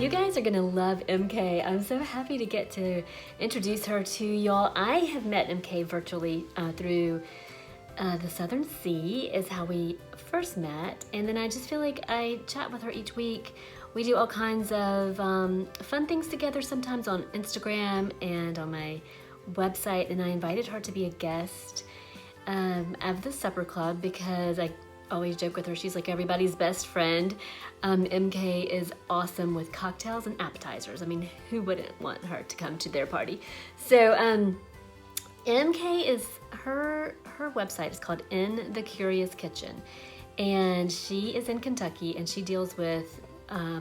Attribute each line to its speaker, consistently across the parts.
Speaker 1: You guys are going to love MK. I'm so happy to get to introduce her to y'all. I have met MK virtually through the Southern Sea is how we first met. And then I just feel like I chat with her each week. We do all kinds of fun things together, sometimes on Instagram and on my website. And I invited her to be a guest of the Supper Club because I always joke with her, she's like everybody's best friend. MK is awesome with cocktails and appetizers. I mean, who wouldn't want her to come to their party? So MK is, her website is called In the Curious Kitchen, and she is in Kentucky, and she deals with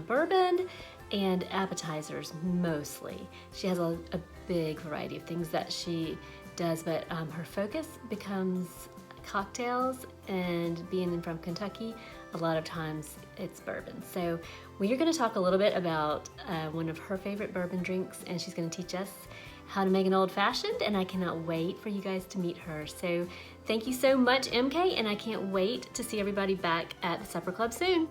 Speaker 1: bourbon and appetizers mostly. She has a big variety of things that she does, but her focus becomes cocktails, and being from Kentucky, a lot of times it's bourbon. So we are going to talk a little bit about one of her favorite bourbon drinks, and she's going to teach us how to make an old fashioned, and I cannot wait for you guys to meet her. So thank you so much, MK, and I can't wait to see everybody back at the Supper Club soon.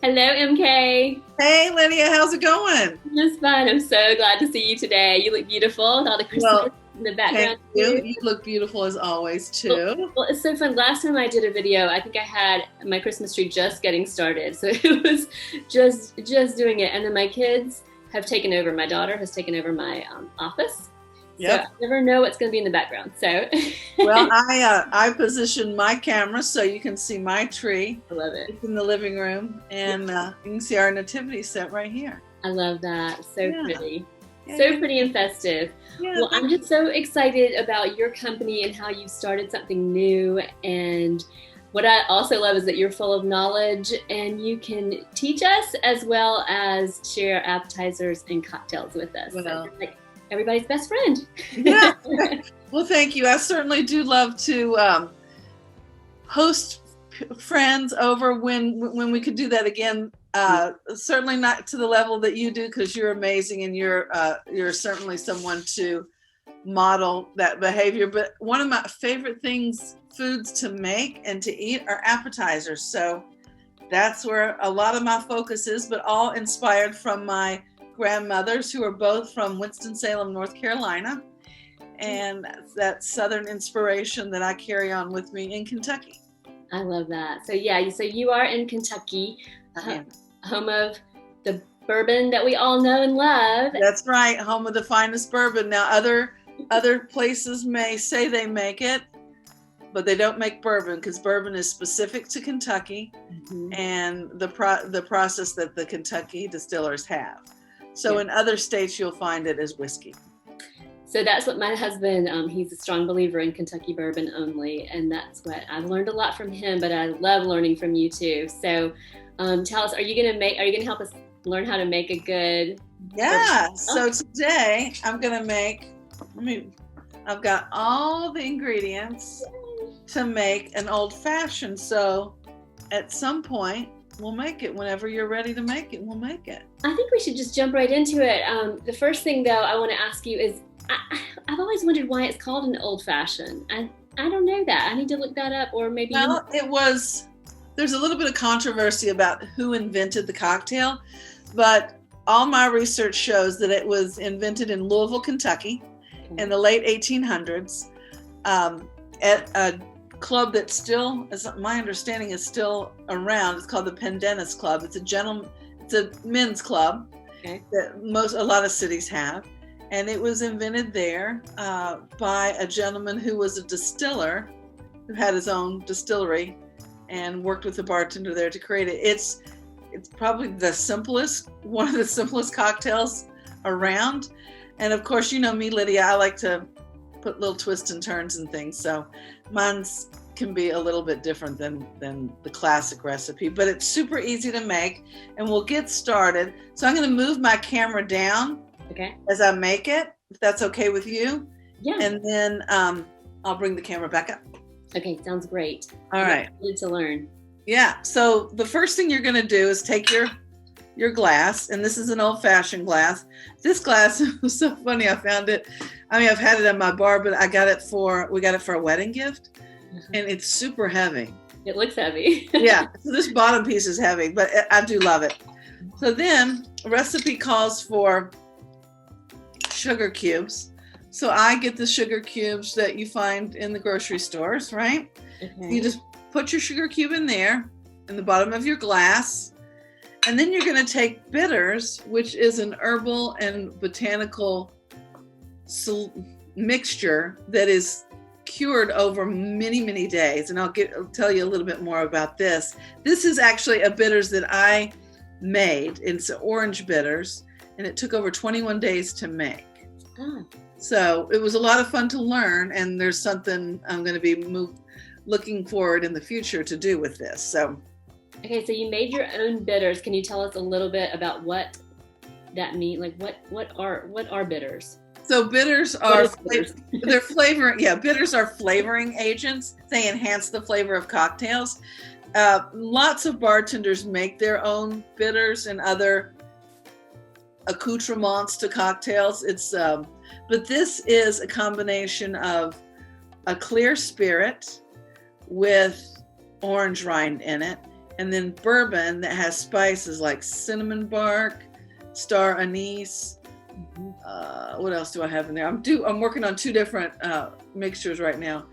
Speaker 1: Hello, MK.
Speaker 2: Hey, Lydia, how's it going?
Speaker 1: Just fine. I'm so glad to see you today. You look beautiful with all the Christmas in the background.
Speaker 2: Thank you. You look beautiful as always, too.
Speaker 1: Well, it's so fun. Last time I did a video, I think I had my Christmas tree just getting started. So it was just doing it. And then my kids have taken over. My daughter has taken over my office.
Speaker 2: Yep.
Speaker 1: So I never know what's going to be in the background. So
Speaker 2: well, I positioned my camera so you can see my tree.
Speaker 1: I love it.
Speaker 2: It's in the living room, and you can see our nativity set right here.
Speaker 1: I love that. So pretty.
Speaker 2: Yeah.
Speaker 1: So pretty and festive.
Speaker 2: Yeah,
Speaker 1: well, I'm just so excited about your company and how you've started something new. And what I also love is that you're full of knowledge and you can teach us as well as share appetizers and cocktails with us.
Speaker 2: Well,
Speaker 1: so like everybody's best friend.
Speaker 2: Yeah. Well, thank you. I certainly do love to host friends over when we could do that again. Certainly not to the level that you do, because you're amazing and you're certainly someone to model that behavior. But one of my favorite foods to make and to eat are appetizers. So that's where a lot of my focus is, but all inspired from my grandmothers, who are both from Winston-Salem, North Carolina, and that Southern inspiration that I carry on with me in Kentucky.
Speaker 1: I love that. So yeah, so you are in Kentucky, home of the bourbon that we all know and love.
Speaker 2: That's right, home of the finest bourbon. Now other places may say they make it, but they don't make bourbon, because bourbon is specific to Kentucky, and the process that the Kentucky distillers have. So in other states, you'll find it as whiskey.
Speaker 1: So that's what my husband, he's a strong believer in Kentucky bourbon only. And that's what I've learned a lot from him, but I love learning from you too. So tell us, are you going to help us learn how to make a good?
Speaker 2: Yeah. So today I'm going to make, I've got all the ingredients to make an old fashioned. So at some point, we'll make it. Whenever you're ready to make it, we'll make it.
Speaker 1: I think we should just jump right into it. The first thing, though, I want to ask you is, I've always wondered why it's called an old fashioned. I don't know that. I need to look that up, or maybe.
Speaker 2: Well, there's a little bit of controversy about who invented the cocktail, but all my research shows that it was invented in Louisville, Kentucky, in the late 1800s, at a club that still, as my understanding, is still around. It's called the Pendennis Club. It's a men's club that a lot of cities have, and it was invented there by a gentleman who was a distiller, who had his own distillery and worked with the bartender there to create it. It's probably one of the simplest cocktails around, and of course, you know me, Lydia, I like to put little twists and turns and things, so mine's can be a little bit different than the classic recipe, but it's super easy to make, and we'll get started. So I'm going to move my camera down as I make it, if that's okay with you.
Speaker 1: Yeah.
Speaker 2: And then I'll bring the camera back up.
Speaker 1: Okay, sounds great.
Speaker 2: All right.
Speaker 1: Good to learn.
Speaker 2: Yeah. So the first thing you're going to do is take your glass, and this is an old-fashioned glass. This glass was so funny. I found it. I've had it in my bar, but we got it for a wedding gift. And it's super heavy.
Speaker 1: It looks heavy.
Speaker 2: Yeah, so this bottom piece is heavy, but I do love it. So then recipe calls for sugar cubes. So I get the sugar cubes that you find in the grocery stores, right?
Speaker 1: Okay.
Speaker 2: You just put your sugar cube in there in the bottom of your glass. And then you're going to take bitters, which is an herbal and botanical mixture that is cured over many, many days. And I'll tell you a little bit more about this. This is actually a bitters that I made. It's orange bitters, and it took over 21 days to make.
Speaker 1: Oh.
Speaker 2: So it was a lot of fun to learn, and there's something I'm going to be looking forward in the future to do with this. So.
Speaker 1: Okay, so you made your own bitters. Can you tell us a little bit about what that means? Like what are bitters?
Speaker 2: So bitters are they're flavoring. Yeah, bitters are flavoring agents. They enhance the flavor of cocktails. Lots of bartenders make their own bitters and other accoutrements to cocktails. But this is a combination of a clear spirit with orange rind in it, and then bourbon that has spices like cinnamon bark, star anise. What else do I have in there? I'm working on 2 different mixtures right now.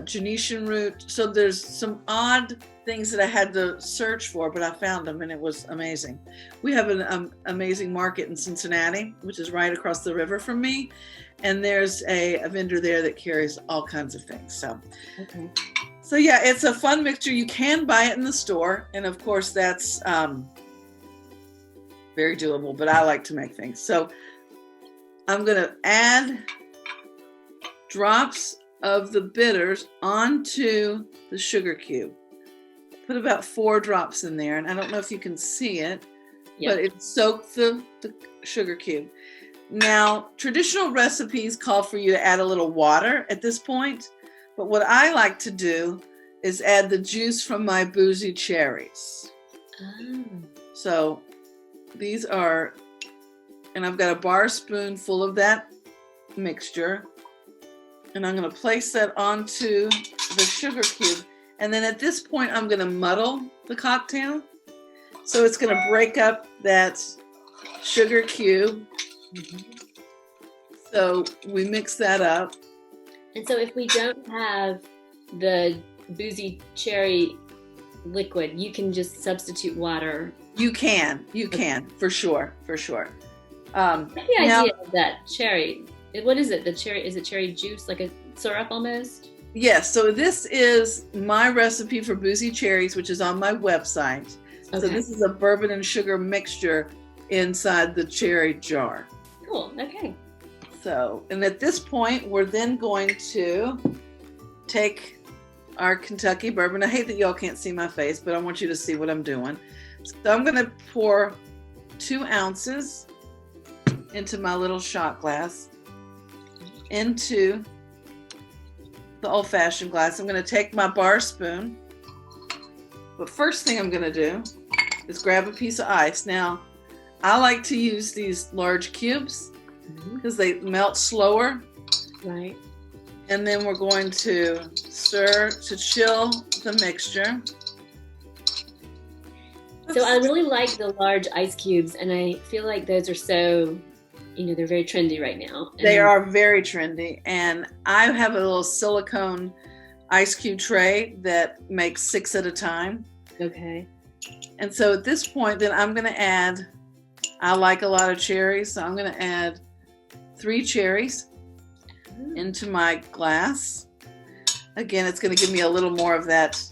Speaker 2: Genetian root. So there's some odd things that I had to search for, but I found them, and it was amazing. We have an amazing market in Cincinnati, which is right across the river from me, and there's a vendor there that carries all kinds of things. So,
Speaker 1: okay.
Speaker 2: So yeah, it's a fun mixture. You can buy it in the store, and of course that's very doable, but I like to make things. So I'm going to add drops of the bitters onto the sugar cube. Put about 4 drops in there, and I don't know if you can see it, but it soaked the sugar cube. Now, traditional recipes call for you to add a little water at this point, but what I like to do is add the juice from my boozy cherries.
Speaker 1: Oh.
Speaker 2: So these are, and I've got a bar spoonful of that mixture, and I'm going to place that onto the sugar cube. And then at this point, I'm going to muddle the cocktail. So it's going to break up that sugar cube.
Speaker 1: Mm-hmm.
Speaker 2: So we mix that up.
Speaker 1: And so if we don't have the boozy cherry liquid, you can just substitute water. You can, for sure. What's the idea of that cherry? What is it? Is it cherry juice, like a syrup almost?
Speaker 2: Yes. So this is my recipe for boozy cherries, which is on my website. Okay. So this is a bourbon and sugar mixture inside the cherry jar.
Speaker 1: Cool. Okay.
Speaker 2: So, and at this point, we're then going to take our Kentucky bourbon. I hate that y'all can't see my face, but I want you to see what I'm doing. So I'm going to pour 2 ounces into my little shot glass, into the old-fashioned glass. I'm going to take my bar spoon. But first thing I'm going to do is grab a piece of ice. Now, I like to use these large cubes because they melt slower.
Speaker 1: Right.
Speaker 2: And then we're going to stir to chill the mixture.
Speaker 1: So I really like the large ice cubes, and I feel like those are so, they're very trendy right now.
Speaker 2: They are very trendy. And I have a little silicone ice cube tray that makes 6 at a time.
Speaker 1: Okay.
Speaker 2: And so at this point, then I'm going to add, I like a lot of cherries, so I'm going to add 3 cherries into my glass. Again, it's going to give me a little more of that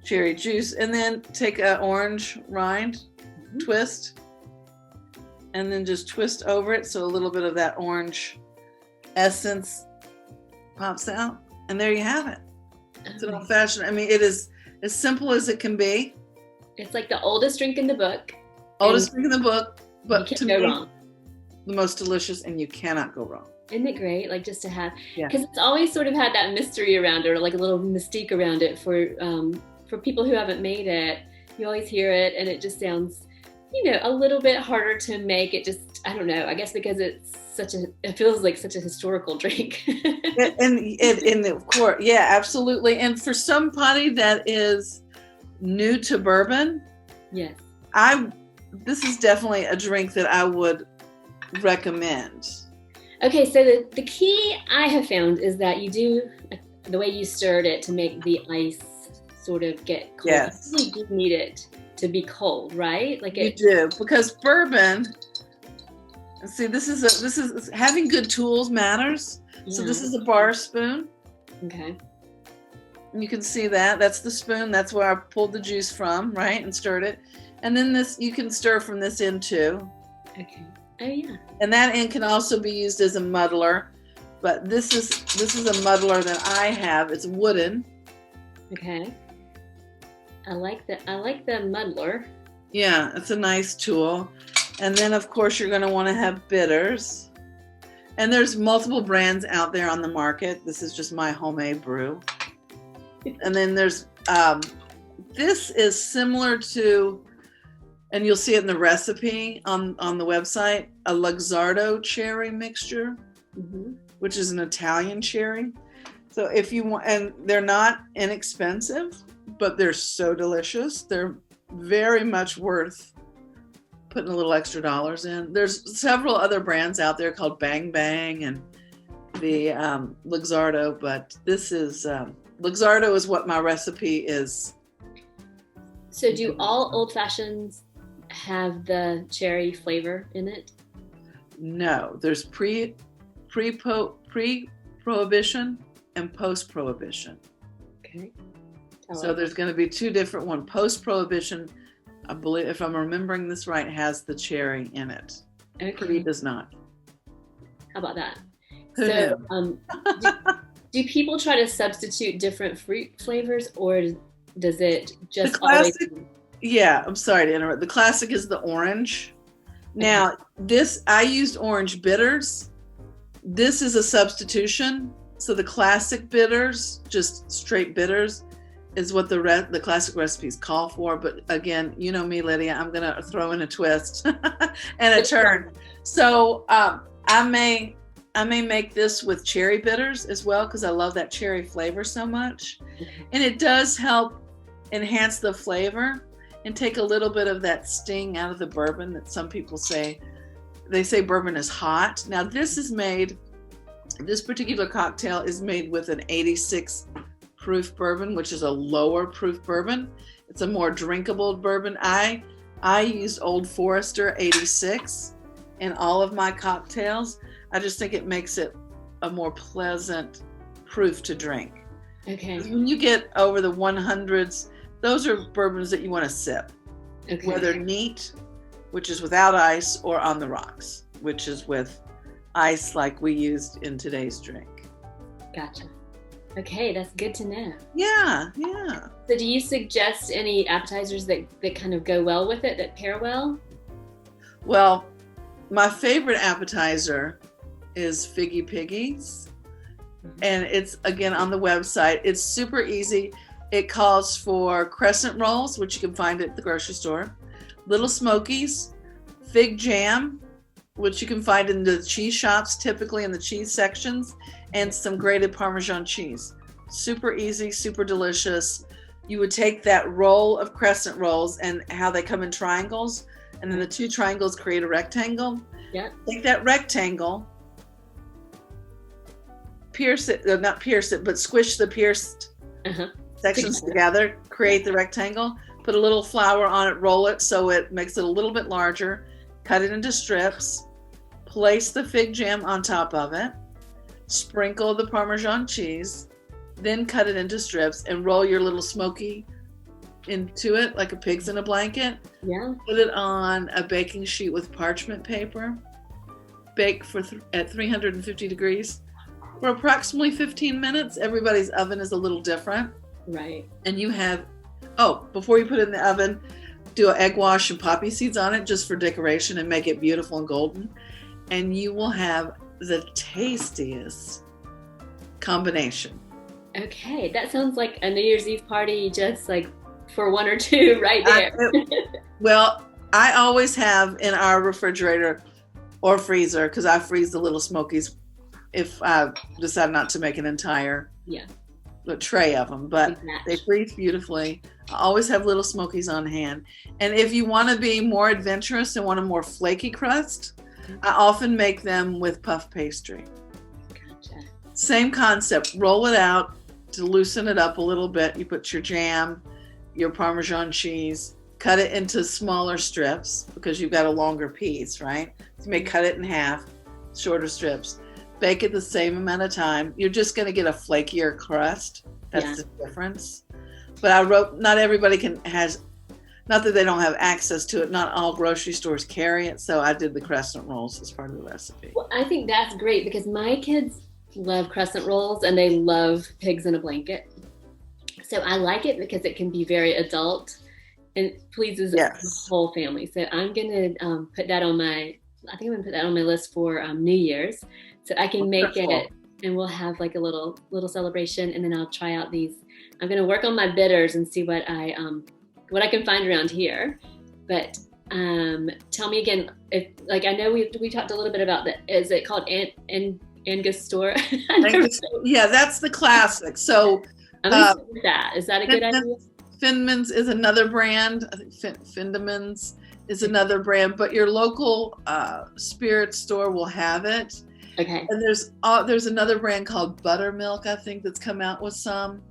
Speaker 2: cherry juice. And then take an orange rind, twist, and then just twist over it so a little bit of that orange essence pops out. And there you have it. It's an old-fashioned, it is as simple as it can be.
Speaker 1: It's like the oldest drink in the book.
Speaker 2: Oldest drink in the book, but
Speaker 1: you
Speaker 2: to
Speaker 1: can't
Speaker 2: me,
Speaker 1: go wrong.
Speaker 2: The most delicious, and you cannot go wrong.
Speaker 1: Isn't it great? Like just to have, because it's always sort of had that mystery around it, or like a little mystique around it for people who haven't made it. You always hear it, and it just sounds, a little bit harder to make. It just, I don't know. I guess because it feels like such a historical drink.
Speaker 2: and of course, yeah, absolutely. And for somebody that is new to bourbon,
Speaker 1: yes,
Speaker 2: this is definitely a drink that I would recommend.
Speaker 1: Okay, so the key I have found is that you do the way you stirred it to make the ice sort of get cold.
Speaker 2: Yes.
Speaker 1: You really do need it to be cold, right? Like
Speaker 2: you do, because bourbon. See, this is having good tools matters. Yeah. So this is a bar spoon.
Speaker 1: Okay.
Speaker 2: And you can see that. That's the spoon. That's where I pulled the juice from, right, and stirred it. And then this, you can stir from this end too.
Speaker 1: Okay. Oh yeah.
Speaker 2: And that end can also be used as a muddler, but this is a muddler that I have. It's wooden.
Speaker 1: Okay. I like the muddler.
Speaker 2: Yeah, it's a nice tool. And then of course you're going to want to have bitters. And there's multiple brands out there on the market. This is just my homemade brew. And then there's this is similar to, and you'll see it in the recipe on the website, a Luxardo cherry mixture, which is an Italian cherry. So if you want, and they're not inexpensive, but they're so delicious. They're very much worth putting a little extra dollars in. There's several other brands out there called Bang Bang and the Luxardo, but this is Luxardo is what my recipe is.
Speaker 1: So do all old fashions have the cherry flavor in it?
Speaker 2: No, there's pre-prohibition and post-prohibition.
Speaker 1: Okay.
Speaker 2: So there's going to be two different ones. Post-prohibition, I believe, if I'm remembering this right, has the cherry in it.
Speaker 1: Okay.
Speaker 2: Pre does not.
Speaker 1: How about that?
Speaker 2: Who
Speaker 1: So do people try to substitute different fruit flavors, or does it just
Speaker 2: the classic,
Speaker 1: always...
Speaker 2: Yeah, I'm sorry to interrupt. The classic is the orange. Now, I used orange bitters. This is a substitution. So the classic bitters, just straight bitters, is what the classic recipes call for. But again, you know me, Lydia, I'm going to throw in a twist and a turn. So I may make this with cherry bitters as well, because I love that cherry flavor so much. And it does help enhance the flavor and take a little bit of that sting out of the bourbon that some people say. They say bourbon is hot. Now this particular cocktail is made with an 86 proof bourbon, which is a lower proof bourbon. It's a more drinkable bourbon. I used Old Forester 86 in all of my cocktails. I just think it makes it a more pleasant proof to drink.
Speaker 1: Okay.
Speaker 2: When you get over the 100s, those are bourbons that you want to sip.
Speaker 1: Okay.
Speaker 2: Whether neat, which is without ice, or on the rocks, which is with ice like we used in today's drink.
Speaker 1: Gotcha. Okay, that's good to know.
Speaker 2: Yeah.
Speaker 1: So do you suggest any appetizers that kind of go well with it, that pair well?
Speaker 2: Well, my favorite appetizer is Figgy Piggies. And it's, again, on the website. It's super easy. It calls for crescent rolls, which you can find at the grocery store, Little Smokies, fig jam, which you can find in the cheese shops, typically in the cheese sections, and some grated Parmesan cheese. Super easy, super delicious. You would take that roll of crescent rolls and how they come in triangles, and then the two triangles create a rectangle.
Speaker 1: Yeah.
Speaker 2: Take that rectangle, pierce it, not pierce it, but squish the pierced sections together, create the rectangle, put a little flour on it, roll it so it makes it a little bit larger, cut it into strips, place the fig jam on top of it, sprinkle the Parmesan cheese, then cut it into strips and roll your little smoky into it like a pig's in a blanket.
Speaker 1: Yeah.
Speaker 2: Put it on a baking sheet with parchment paper. Bake at 350 degrees for approximately 15 minutes. Everybody's oven is a little different.
Speaker 1: Right.
Speaker 2: And you have, before you put it in the oven, do an egg wash and poppy seeds on it just for decoration and make it beautiful and golden. And you will have the tastiest combination.
Speaker 1: Okay, that sounds like a New Year's Eve party, just like for one or two right there.
Speaker 2: Well, I always have in our refrigerator or freezer, because I freeze the Little Smokies if I decide not to make an entire a tray of them, but they freeze beautifully. I always have little smokies on hand. And if you want to be more adventurous and want a more flaky crust, I often make them with puff pastry.
Speaker 1: Gotcha.
Speaker 2: Same concept. Roll it out to loosen it up a little bit. You put your jam, your Parmesan cheese, cut it into smaller strips because you've got a longer piece, right? So you may cut it in half, shorter strips. Bake it the same amount of time. You're just going to get a flakier crust. That's the difference. But I wrote, not everybody not that they don't have access to it. Not all grocery stores carry it. So I did the crescent rolls as part of the recipe.
Speaker 1: Well, I think that's great because my kids love crescent rolls and they love pigs in a blanket. So I like it because it can be very adult and pleases the whole family. So I'm going to put that on my list for New Year's. So I can make it and we'll have like a little celebration, and then I'll try out these. I'm going to work on my bitters and see what I can find around here. But tell me again, if like I know we talked a little bit about is it called Angostura?
Speaker 2: Yeah, that's the classic. So
Speaker 1: I'm going to say that. Is that a good idea?
Speaker 2: Findman's is another brand. I think Findman's is another brand, but your local spirit store will have it.
Speaker 1: Okay.
Speaker 2: And there's another brand called Buttermilk, I think, that's come out with some.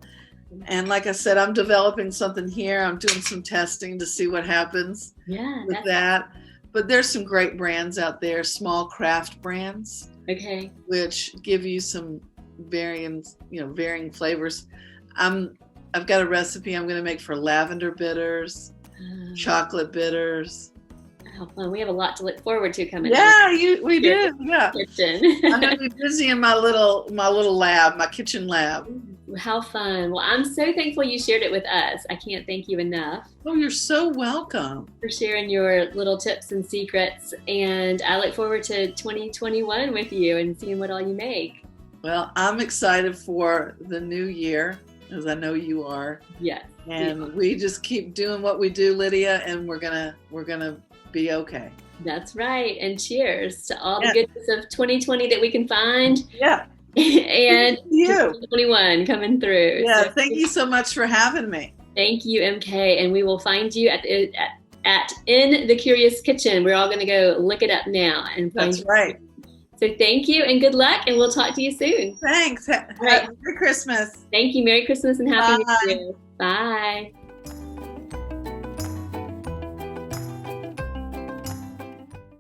Speaker 2: And like I said, I'm developing something here. I'm doing some testing to see what happins with that. But there's some great brands out there, small craft brands.
Speaker 1: Okay.
Speaker 2: Which give you some varying flavors. I've got a recipe I'm going to make for lavender bitters, chocolate bitters.
Speaker 1: How fun. We have a lot to look forward to coming.
Speaker 2: Yeah, we do. Yeah.
Speaker 1: Kitchen.
Speaker 2: I'm going to be busy in my little lab, my kitchen lab.
Speaker 1: How fun. Well, I'm so thankful you shared it with us. I can't thank you enough.
Speaker 2: Oh, you're so welcome.
Speaker 1: For sharing your little tips and secrets. And I look forward to 2021 with you and seeing what all you make.
Speaker 2: Well, I'm excited for the new year, as I know you are.
Speaker 1: Yes.
Speaker 2: And we just keep doing what we do, Lydia, and we're gonna be okay.
Speaker 1: That's right. And cheers to all the goodness of 2020 that we can find.
Speaker 2: Yeah.
Speaker 1: And 2021 coming through.
Speaker 2: Yeah. So, thank you so much for having me.
Speaker 1: Thank you, MK. And we will find you at In the Curious Kitchen. We're all going to go look it up now and find
Speaker 2: That's right.
Speaker 1: So thank you and good luck, and we'll talk to you soon.
Speaker 2: Thanks. Merry Christmas.
Speaker 1: Thank you. Merry Christmas and Happy New Year. Bye.